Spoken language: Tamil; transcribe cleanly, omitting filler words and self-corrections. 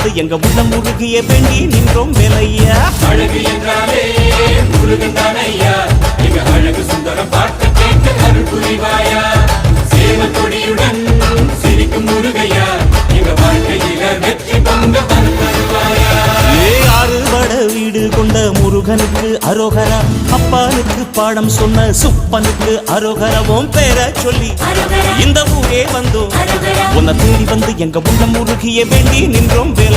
வந்து எங்க உள்ளம் முருகிய வேண்டி நின்றோம் வேலையா. அழகு என்றாலே முருகன் தானையா, எங்க அழகு சுந்தரம் பார்த்து கேட்டு அருள் புரிவாயா. சேவல் கொடியுடன் சிரிக்கும் முருகையா, எங்க வாழ்க்கையில வெற்றி பொங்க தருவாயா. ஆறுபட வீடு கொண்ட முருகனுக்கு அரோகரா, அப்பானுக்கு பாடம் சொன்ன சுப்பனுக்கு அரோகரவும் பேர சொல்லி இந்த ஊரே வந்தோம். உன்னை தேடி வந்து எங்க உள்ளம் முருகிய வேண்டி நின்றோம் வேலை.